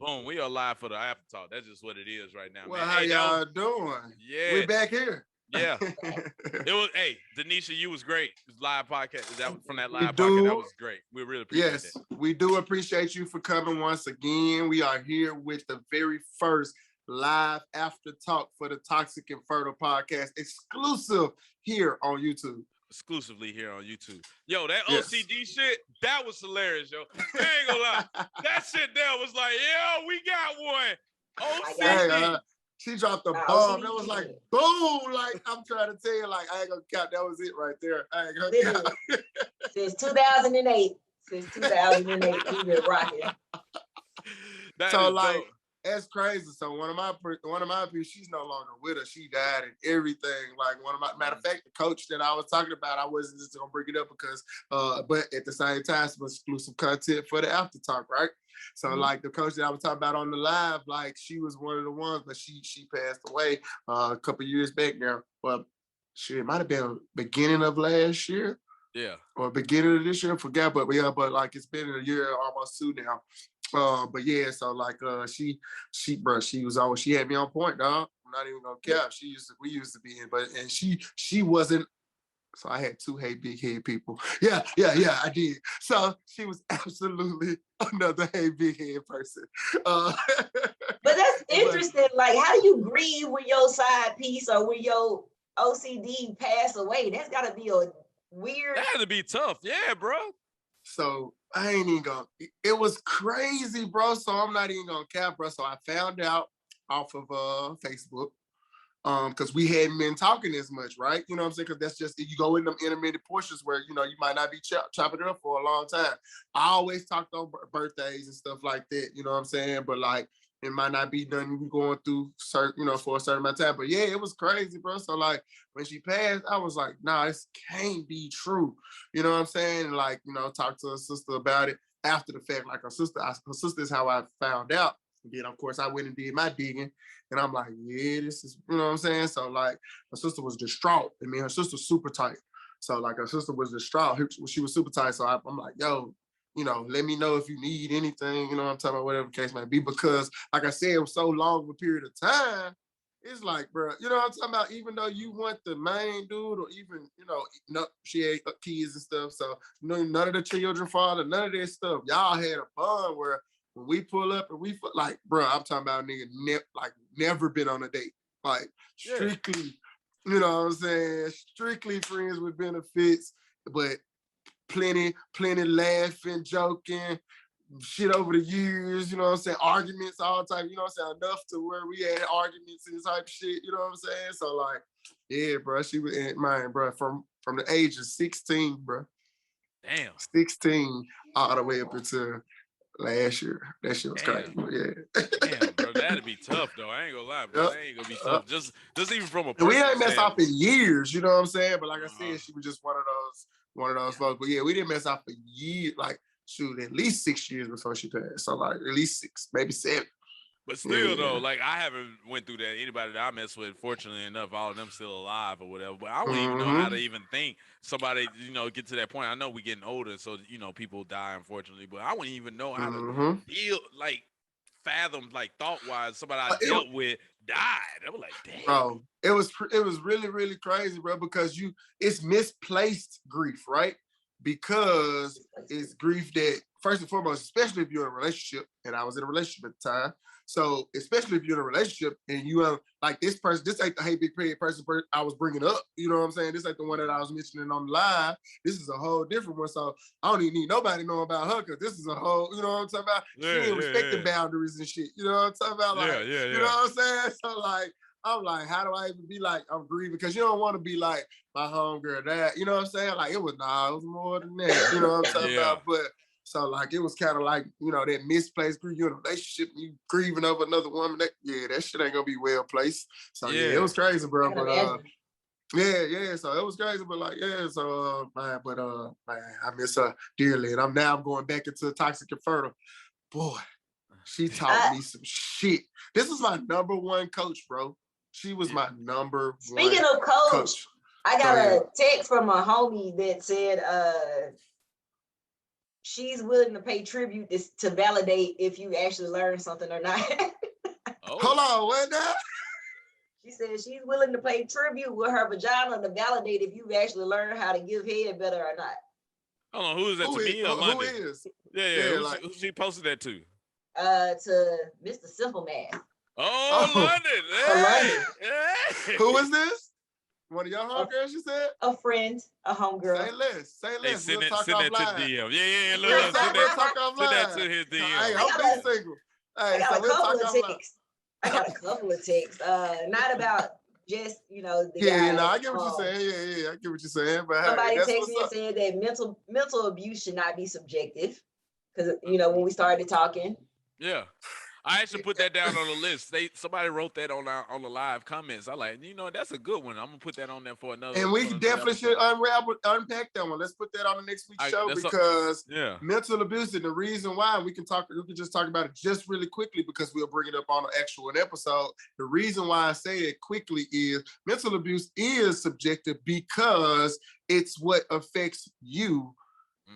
Boom, we are live for the after talk. That's just what it is right now, Well, man. how y'all doing? Yeah. We're back here. Yeah. It was, Denisha, you was great. It was live podcast. That from that live do, podcast. That was great. We really appreciate yes, that. we do appreciate you for coming once again. We are here with the very first live after talk for the Toxic and Fertile podcast, exclusive here on YouTube. Exclusively here on YouTube. Yo, that OCD shit, that was hilarious, yo. I ain't gonna lie. That shit there was like, yo, we got one. OCD. She dropped the bomb. That was like, boom. Like, I'm trying to tell you, like, I ain't gonna count. That was it right there. I ain't gonna count. Since 2008. We've been rocking. So, like, that's crazy. So one of my people, she's no longer with us. She died and everything. Like matter of fact, the coach that I was talking about, I wasn't just gonna bring it up because but at the same time, some exclusive content for the after talk, right? So like the coach that I was talking about on the live, like she was one of the ones, but she passed away a couple years back now. Well, it might have been beginning of last year. Yeah. Or beginning of this year, I forgot, but like it's been a year, almost two now. But yeah, so like she was always, she had me on point, dog. I'm not even gonna cap. We used to be in, and she wasn't. So I had two hey big head people. Yeah, I did. So she was absolutely another hey big head person. But that's interesting. Like, how do you grieve when your side piece or when your OCD pass away? That's gotta be a weird. That had to be tough, yeah, bro. So I ain't even gonna, it was crazy, bro. So I'm not even gonna cap, bro. So I found out off of Facebook, because we hadn't been talking as much, right? You know what I'm saying? Because that's just, you go in them intermittent portions where, you know, you might not be chopping it up for a long time. I always talked on birthdays and stuff like that, you know what I'm saying? But like, it might not be done you going through certain, you know, for a certain amount of time. But yeah, it was crazy, bro. So like when she passed, I was like, nah, this can't be true. You know what I'm saying? And like, you know, talk to her sister about it after the fact. Like her sister is how I found out. And then of course I went and did my digging. And I'm like, yeah, this is, you know what I'm saying? So like her sister was distraught. I mean, her sister's super tight. So like her sister was distraught. She was super tight. So I'm like, yo, you know, let me know if you need anything, you know what I'm talking about, whatever the case might be. Because, like I said, it was so long of a period of time, it's like, bro, you know what I'm talking about? Even though you want the main dude, or even, you know, no, she had kids and stuff, so, you know, none of the children father, none of that stuff. Y'all had a bond where when we pull up and we, like, bro, I'm talking about nigga, never been on a date. Like, strictly, you know what I'm saying? Strictly friends with benefits, but plenty laughing, joking, shit over the years, you know what I'm saying? Arguments, all type, you know what I'm saying? Enough to where we had arguments and type shit, you know what I'm saying? So like, yeah, bro, she was in mine, bro, from the age of 16, bro. Damn. 16 all the way up until last year. That shit was crazy, yeah. Damn, bro, that'd be tough though. I ain't gonna lie, bro. That ain't gonna be tough. Just even from a we ain't mess off in years, you know what I'm saying? But like I said, she was just one of those folks. But yeah, we didn't mess off for years, like shoot, at least 6 years before she passed. So like at least 6, maybe 7. But still though, like I haven't went through that. Anybody that I mess with, fortunately enough, all of them still alive or whatever. But I wouldn't even know how to even think somebody, you know, get to that point. I know we getting older, so you know, people die unfortunately, but I wouldn't even know how to feel like fathom, like thought-wise, somebody I dealt with died. I was like, damn. Bro, it was really, really crazy, bro, because it's misplaced grief, right? Because it's grief that, first and foremost, especially if you're in a relationship, and I was in a relationship at the time, so especially if you're in a relationship and you like this person, this ain't the hey big period person I was bringing up, you know what I'm saying? This ain't the one that I was mentioning on the live. This is a whole different one, so I don't even need nobody knowing about her, because this is a whole, you know what I'm talking about? She didn't respect the boundaries and shit, you know what I'm talking about? Like, you know what I'm saying? So like, I'm like, how do I even be like, I'm grieving? Because you don't want to be like, my homegirl that, you know what I'm saying? Like, it was more than that, you know what I'm talking about? But so like, it was kind of like, you know, that misplaced grief. You're in a relationship, you grieving over another woman, that shit ain't gonna be well placed. So yeah, it was crazy, bro. But yeah, so it was crazy, but like, so man, I miss her dearly. And I'm going back into the Toxic and Fertile. Boy, she taught me some shit. This is my number one coach, bro. She was my number one. Speaking of coach, I got a text from a homie that said she's willing to pay tribute to validate if you actually learn something or not. Hold on, what now? She said she's willing to pay tribute with her vagina to validate if you've actually learned how to give head better or not. Hold on, who is that to me or London? Who is? Yeah, who she posted that to? To Mr. Simple Man. Oh, London. London. Hey. Who is this? One of your homegirls, you said? A friend, a homegirl. Say less. Hey, send we'll that to DM. Yeah, We'll talk offline. Send that to his DM. Hey, I'm being single. Hey, I got a couple of texts. I got a couple of texts. Not about just, the guy. I get what you're saying. Yeah, I get what you're saying. But somebody texted me and said that mental abuse should not be subjective. Because, when we started talking. Yeah. I actually put that down on the list. Somebody wrote that on the live comments. I like, that's a good one. I'm gonna put that on there for another. And we definitely should unpack that one. Let's put that on the next week's show because mental abuse and the reason why we can just talk about it just really quickly because we'll bring it up on an episode. The reason why I say it quickly is mental abuse is subjective because it's what affects you.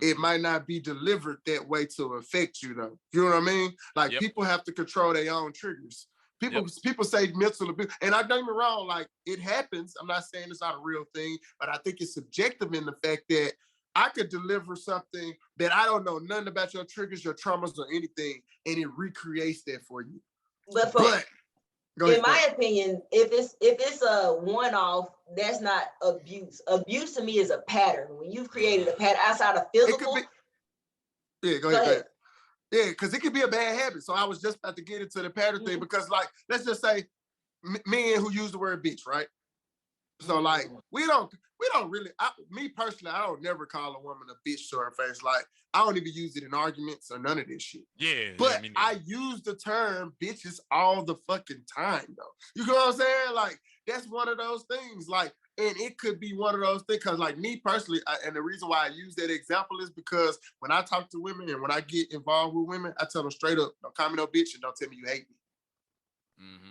It might not be delivered that way to affect you, though. You know what I mean? Like people have to control their own triggers. People say mental abuse, and I don't get me wrong. Like it happens. I'm not saying it's not a real thing, but I think it's subjective in the fact that I could deliver something that I don't know nothing about your triggers, your traumas, or anything, and it recreates that for you. But in my opinion, if it's a one-off, that's not abuse. Abuse to me is a pattern. When you've created a pattern outside of physical. Go ahead. Yeah, because it could be a bad habit. So I was just about to get into the pattern thing because, like, let's just say men who use the word bitch, right? So like we don't really. Me personally, I don't never call a woman a bitch to her face. Like I don't even use it in arguments or none of this shit. Yeah, but I use the term bitches all the fucking time though. You know what I'm saying? Like that's one of those things. Like, and it could be one of those things because like me personally, and the reason why I use that example is because when I talk to women and when I get involved with women, I tell them straight up, don't call me no bitch and don't tell me you hate me.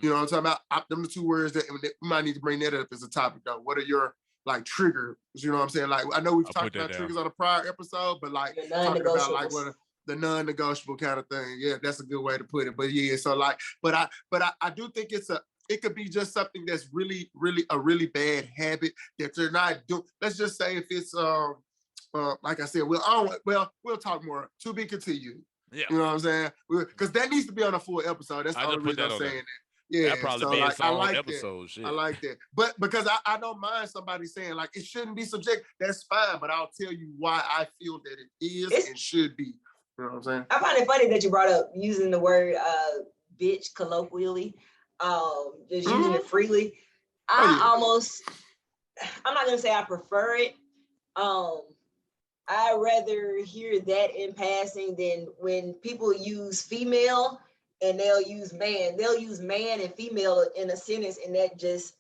You know what I'm talking about? Them the two words that we might need to bring that up as a topic though. What are your like triggers? You know what I'm saying? Like I know we've talked about triggers on a prior episode, but like talking about like what the non-negotiable kind of thing. Yeah, that's a good way to put it. But yeah, so like, but I do think it could be just something that's really, really a really bad habit that they're not doing. Let's just say if it's like I said, we'll talk more. To be continued. Yeah. You know what I'm saying? Because that needs to be on a full episode. That's the only reason I'm saying that. Yeah, that probably be its own episode. I like that. But because I don't mind somebody saying like it shouldn't be subject, that's fine. But I'll tell you why I feel that it is and should be. You know what I'm saying? I find it funny that you brought up using the word bitch colloquially, just using it freely. I'm not gonna say I prefer it. I'd rather hear that in passing than when people use female and they'll use man. They'll use man and female in a sentence, and that just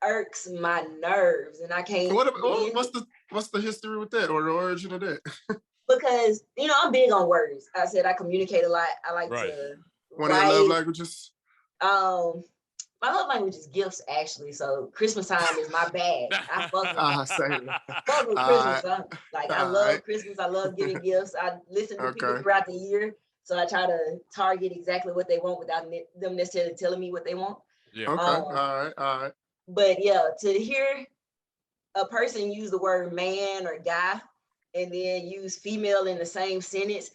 irks my nerves, and I can't. What's the history with that, or the origin of that? Because I'm big on words. I said I communicate a lot. I like to. One of your love languages. My love language is gifts, actually. So Christmas time is my bag. I fuck with Christmas. I love Christmas. I love giving gifts. I listen to people throughout the year. So I try to target exactly what they want without them necessarily telling me what they want. Yeah. Okay. All right. But yeah, to hear a person use the word man or guy and then use female in the same sentence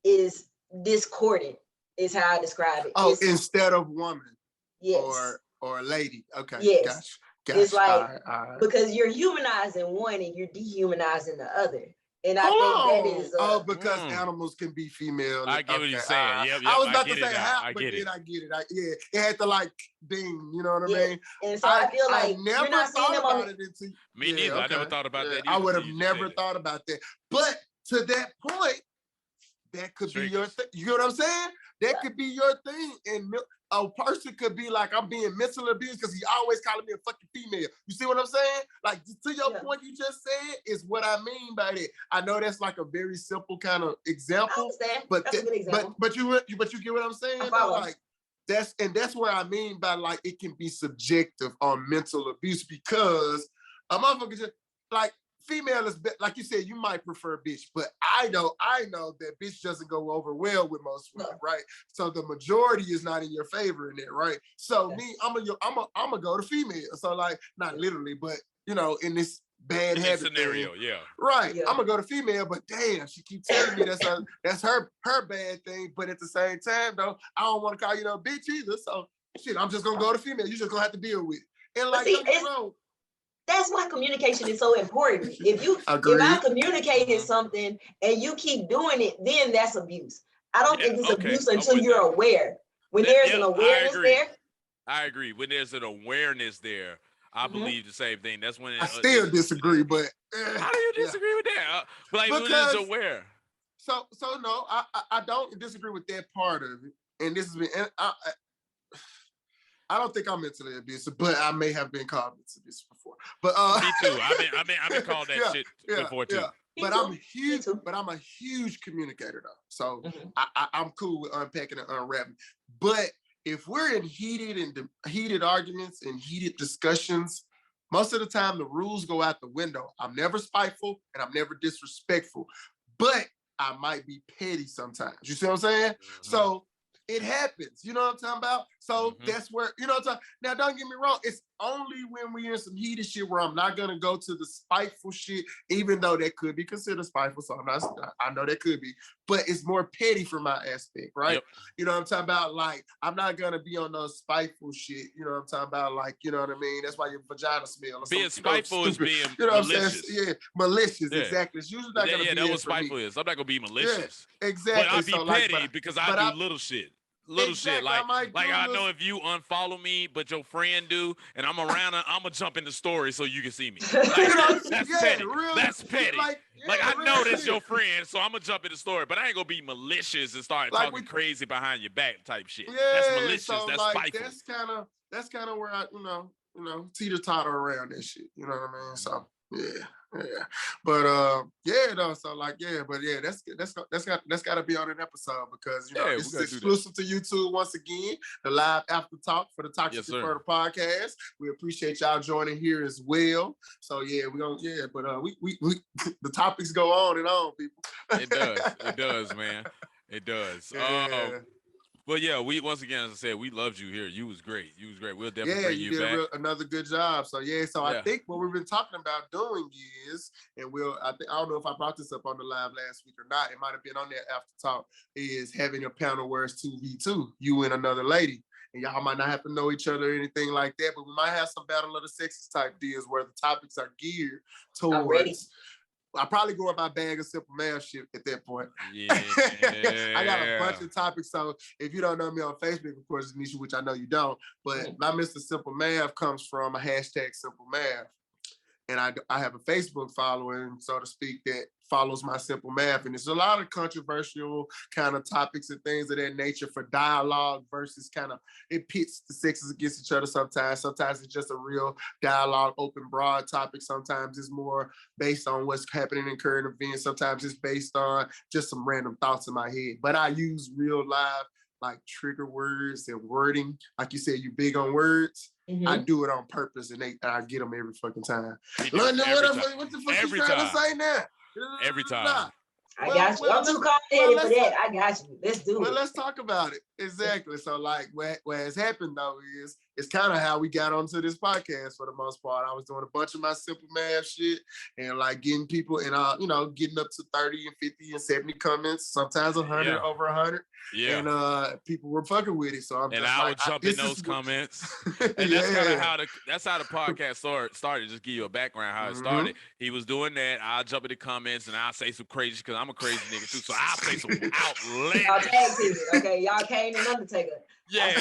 is discordant, is how I describe it. Oh, instead of woman. Yes. Or lady. Okay. Yes. Gotcha. It's like all right. because you're humanizing one and you're dehumanizing the other. And I think that is because animals can be female. I get what you're saying. Yep, I was about to say how, but then I get it. It had to like ding, you know what I mean? And so I feel like never you're not thought about it until me neither. I never thought about that either. I would have never thought about that. But to that point, that could be your thing. You know what I'm saying? That could be your thing. And a person could be like, I'm being mentally abused because he always calling me a fucking female. You see what I'm saying? Like, to your point you just said is what I mean by that. I know that's like a very simple kind of example. But that's a good example. But you get what I'm saying? Like, that's where I mean by like it can be subjective on mental abuse because a motherfucker just like, female is like you said, you might prefer bitch, but I know that bitch doesn't go over well with most women, right? So the majority is not in your favor in it, right? So me, I'm gonna go to female. So like not literally, but in this bad habit scenario, thing, right? I'm gonna go to female, but damn, she keep telling me that's her bad thing. But at the same time, though, I don't want to call you no bitch either. So shit, I'm just gonna go to female. You just gonna have to deal with it. And like, that's why communication is so important. If I communicated something and you keep doing it, then that's abuse. I don't think it's abuse until you're aware. When there's an awareness there. I agree. When there's an awareness there, I believe the same thing. That's when I still disagree, but how do you disagree with that? Like because, when it's aware. So no, I don't disagree with that part of it. And this has been I don't think I'm mentally abusive, but I may have been called mentally abusive before. But me too. I've been called that shit before too. But I'm huge. But I'm a huge communicator though, so I'm cool with unpacking and unwrapping. But if we're in heated arguments and heated discussions, most of the time the rules go out the window. I'm never spiteful and I'm never disrespectful, but I might be petty sometimes. You see what I'm saying? Mm-hmm. So it happens. You know what I'm talking about? So that's where, you know what I'm talking about? Now, don't get me wrong. It's only when we're in some heated shit where I'm not going to go to the spiteful shit, even though that could be considered spiteful. So I know that could be, but it's more petty from my aspect, right? Yep. You know what I'm talking about? Like, I'm not going to be on those spiteful shit. You know what I'm talking about? Like, you know what I mean? That's why your vagina smells. Being spiteful is being malicious. Yeah, malicious, exactly. It's usually not going to be that was spiteful is. I'm not going to be malicious. Yeah, exactly. But I'll be petty because I do little shit. Shit, like I know if you unfollow me, but your friend do, and I'm around, I'm gonna jump in the story so you can see me. Like, that's petty. That's petty. Like I know that's your friend, so I'm gonna jump in the story, but I ain't gonna be malicious and start talking crazy behind your back type shit. Yeah, that's malicious. So that's spiteful. That's kind of where I, teeter-totter around that shit. You know what I mean? So yeah. But that's got to be on an episode because this is exclusive to YouTube once again, the live after talk for the Toxic Fertile podcast. We appreciate y'all joining here as well. So we the topics go on and on, people. It does, man. It does. Yeah. But yeah, once again, as I said, we loved you here. You was great. We'll definitely bring you back. Another good job. So I think what we've been talking about doing is, and I don't know if I brought this up on the live last week or not. It might have been on there after talk. Is having a panel where it's 2v2, you and another lady, and y'all might not have to know each other or anything like that, but we might have some battle of the sexes type deals where the topics are geared towards. I probably go with my bag of simple math shit at that point. Yeah. I got a bunch of topics. So if you don't know me on Facebook, of course, Nisha, which I know you don't, but my Mr. Simple Math comes from a hashtag Simple Math. And I have a Facebook following, so to speak, that follows my Simple Math. And there's a lot of controversial kind of topics and things of that nature for dialogue versus kind of, it pits the sexes against each other sometimes. Sometimes it's just a real dialogue, open, broad topic. Sometimes it's more based on what's happening in current events. Sometimes it's based on just some random thoughts in my head. But I use real live, like trigger words and wording. Like you said, you big on words. Mm-hmm. I do it on purpose, and I get them every fucking time. London, what the fuck you trying to say now? Every time. I got you. I'm too complicated for that. I got you. Let's do it. Well, let's talk about it. Exactly. So, like, what has happened, though, is it's kind of how we got onto this podcast for the most part. I was doing a bunch of my Simple Math shit and, like, getting people and, getting up to 30 and 50 and 70 comments, sometimes 100, over 100. Yeah. And people were fucking with it. So I would jump in those comments. And that's kind of how the podcast started. Just give you a background how it started. He was doing that. I'll jump in the comments and I'll say some crazy because I'm a crazy nigga too. So I'll say some outlandish. Y'all tag team it, okay? Y'all came in Undertaker. Yeah,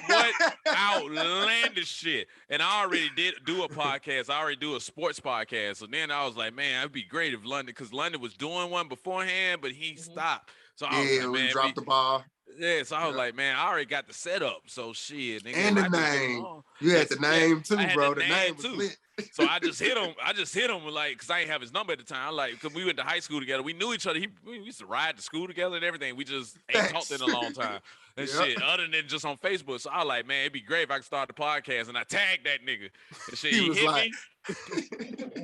what outlandish shit. And I already did do a podcast. I already do a sports podcast. So then I was like, man, it'd be great if because London was doing one beforehand, but he stopped. So I was like, man, dropped the ball. Yeah, so I was like, man, I already got the setup. So shit. Nigga, and the name. You had the name too, bro. The name was lit. So I just hit him with like, cause I didn't have his number at the time. Like, cause we went to high school together. We knew each other. We used to ride to school together and everything. We just ain't talked in a long time and shit, other than just on Facebook. So I was like, man, it'd be great if I could start the podcast. And I tagged that nigga and shit. He hit me.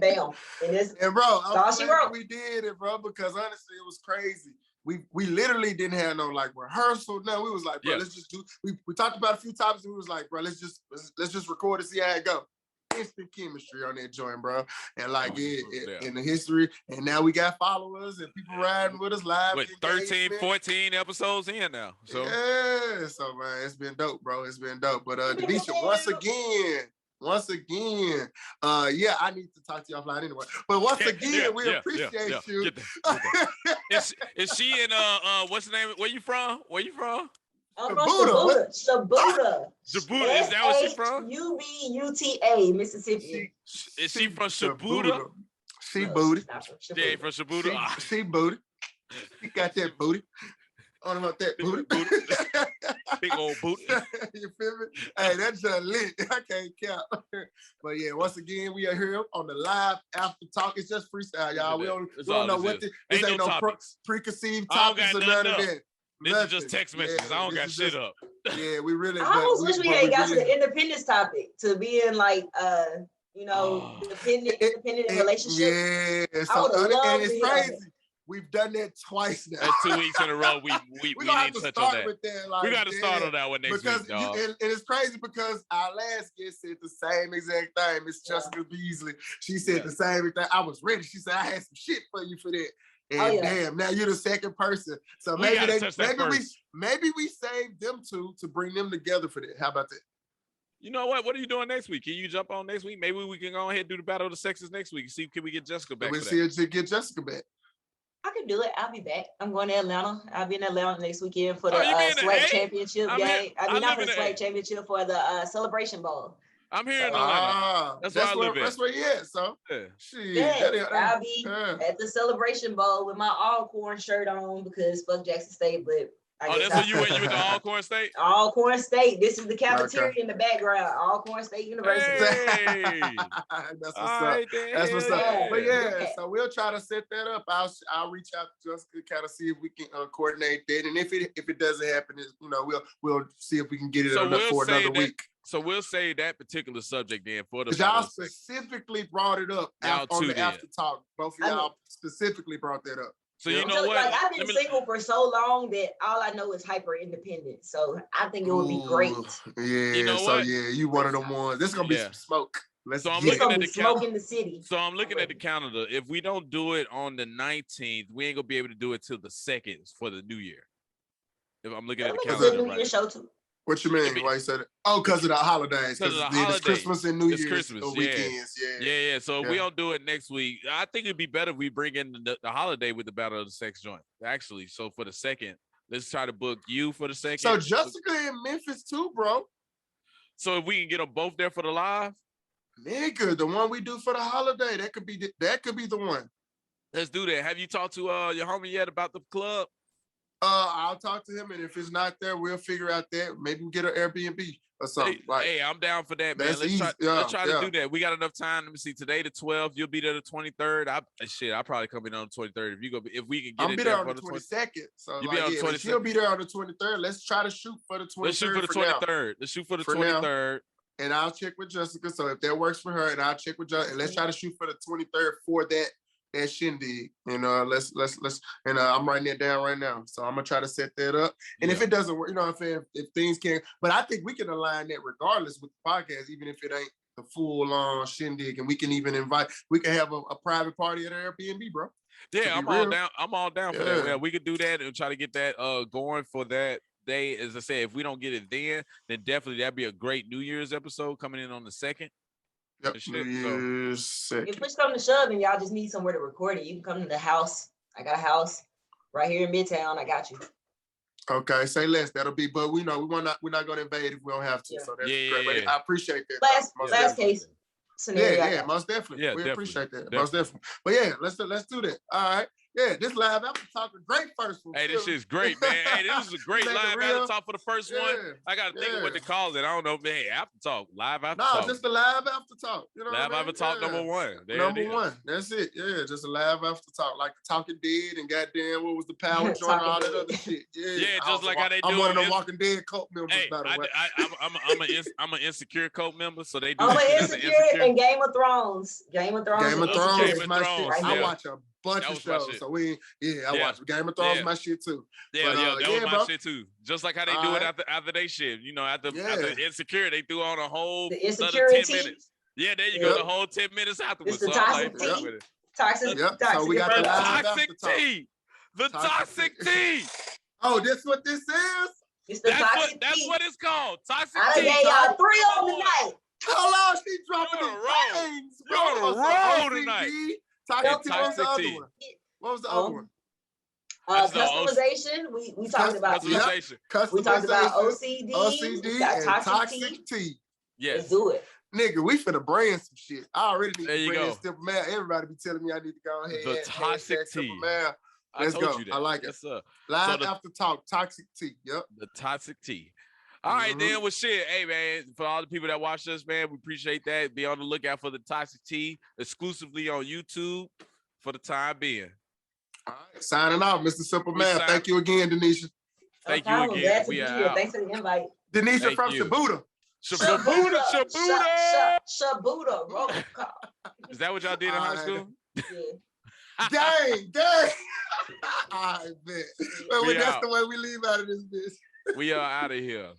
Bam. And bro, all she wrote. We did it, bro, because honestly, it was crazy. We literally didn't have no like rehearsal. No, we was like, bro, let's just do. We talked about a few topics, and we was like, bro, let's just record and see how it go. Instant chemistry on that joint, bro, and like in the history, and now we got followers and people riding with us live. With 13, 14 episodes in now, so yeah, so man, it's been dope, bro. It's been dope. But Denisha, once again, yeah, I need to talk to you offline anyway. But once again, we appreciate you. Get that. Is she in what's the name? Where you from? I'm from Shabuta. Shabuta. Is that where she's from? Shabuta, Mississippi. Is she from Shabuta? She booty. She ain't from Shabuta. She booty. She got that booty. On about that booty. Big old booty. You feel me? Hey, that's just lit. I can't count. But yeah, once again, we are here on the live after talk. It's just freestyle, y'all. We don't know what this ain't no preconceived topics or none of that. This is just text messages. I don't got shit up. Yeah, we really. I almost wish we had got to the independence topic to be in like independent relationships. Yeah, so and it's crazy. We've done that twice now. That's 2 weeks in a row. We didn't touch on that. We got to start on that one next week, dog. And it's crazy because our last guest said the same exact thing. Miss Jessica Beasley. She said the same thing. I was ready. She said, I had some shit for you for that. And damn, now you're the second person. So maybe we saved them two to bring them together for that. How about that? You know what? What are you doing next week? Can you jump on next week? Maybe we can go ahead and do the Battle of the Sexes next week. See, can we get Jessica back? We'll see if we get Jessica back. I can do it. I'll be back. I'm going to Atlanta. I'll be in Atlanta next weekend for the SWAC championship game. I mean, not for the SWAC championship, for the Celebration Bowl. I'm here in Atlanta. That's where I live at. That's where you at, so. I'll be at the Celebration Bowl with my Alcorn shirt on because fuck Jackson State, but that's where you went. You went to Alcorn State? Alcorn State. This is the cafeteria in the background. Alcorn State University. Hey. That's what's up. That's what's up. But yeah, so we'll try to set that up. I'll reach out to Jessica, kind of see if we can coordinate that. And if it doesn't happen, we'll see if we can get it for another week. So we'll say that particular subject then for the. Y'all specifically brought it up on the after talk. Both of y'all specifically brought that up. So you know what? Like, I've been single for so long that all I know is hyper independent. So I think it would be great. Yeah. You know what? You one of them ones. This is gonna be some smoke. I'm looking at the smoke in the city. So I'm looking at the calendar. If we don't do it on the 19th, we ain't gonna be able to do it till the 2nd for the New Year. If I'm looking at the calendar, New Year show too. What you mean? Why you said it? Oh, because of the holidays. Because it's Christmas and New Year's weekends. Yeah. So if we don't do it next week, I think it'd be better if we bring in the holiday with the Battle of the Sex joint. Actually, so for the 2nd, let's try to book you for the 2nd. So Jessica in Memphis too, bro. So if we can get them both there for the live, nigga, the one we do for the holiday, that could be the one. Let's do that. Have you talked to your homie yet about the club? I'll talk to him, and if it's not there, we'll figure out that. Maybe we get an Airbnb or something. Hey, I'm down for that, man. Let's try to do that. We got enough time. Let me see. Today the 12th. You'll be there the 23rd. I'll probably come in on the 23rd. If we can get I'll be there on the 22nd. So you'll be on the 22nd. She'll be there on the 23rd. Let's try to shoot for the 23rd. Let's shoot for the 23rd. Let's shoot for the 23rd. And I'll check with Jessica. So if that works for her, and I'll check with Jessica, and let's try to shoot for the 23rd for that shindig. And let's and I'm writing it down right now. So I'm gonna try to set that up. And if it doesn't work, if things can't, but I think we can align that regardless with the podcast, even if it ain't the full shindig, and we can even we can have a private party at Airbnb, bro. Yeah, I'm all down for that. Yeah, we could do that and try to get that going for that day. As I said, if we don't get it then definitely that'd be a great New Year's episode coming in on the 2nd. Yep. If push come to shove and y'all just need somewhere to record it, you can come to the house. I got a house right here in Midtown. I got you. Okay, say less. That'll be, but we're not going to invade if we don't have to. So that's great. But I appreciate that. Last case scenario. Yeah, most definitely. We appreciate that. Most definitely. But yeah, let's do that. All right. Yeah, this live after talk a great first one. Hey, this shit's great, man. Hey, this is a great live after talk for the first one. I gotta think of what to call it. I don't know, man. Hey, after talk, live after talk. No, just the live after talk. You know, live after talk number one. Number one. That's it. Yeah, just a live after talk, like the Talking Dead and goddamn what was the Power joint and all that other shit. Yeah, just like how they do. I'm one of them Walking Dead cult members. Hey, by the way, I'm an insecure cult member, so they do. I'm an insecure and Game of Thrones. Game of Thrones is my shit. I watch a bunch of shows. So I watch Game of Thrones, my shit too. That was my shit too. Just like how they do it after they shit. You know, after Insecure, they threw on a whole the 10 minutes. Yeah, there you go. The whole 10 minutes afterwards. It's the toxic tea. Toxic. So we got the toxic tea. The toxic tea. Oh, that's what this is? It's the toxic tea. That's what it's called. Toxic tea. I gave y'all 3 on tonight. Hold on, she dropping the things. You're on a roll tonight. Toxic tea. What was the other one? Customization. We talked about customization. We talked about OCD and toxic tea. Yes. Let's do it. Nigga, we finna brand some shit. I already need to brand Simple Math. Everybody be telling me I need to go ahead. The toxic tea. Let's go. I like it. Yes, sir. Live after talk, toxic tea. Yep. The toxic tea. All right, then. Well, shit. Hey, man, for all the people that watch us, man, we appreciate that. Be on the lookout for the toxic tea exclusively on YouTube for the time being. All right, signing off, Mr. Simple Math. Thank you again, Denisha. Thank you again. We are out. Thanks for the invite. Denisha from Shabuda. Shabuda. Roll call. Is that what y'all did in high school? Yeah. Dang. I bet. Well, that's the way we leave out of this bitch. We are out of here.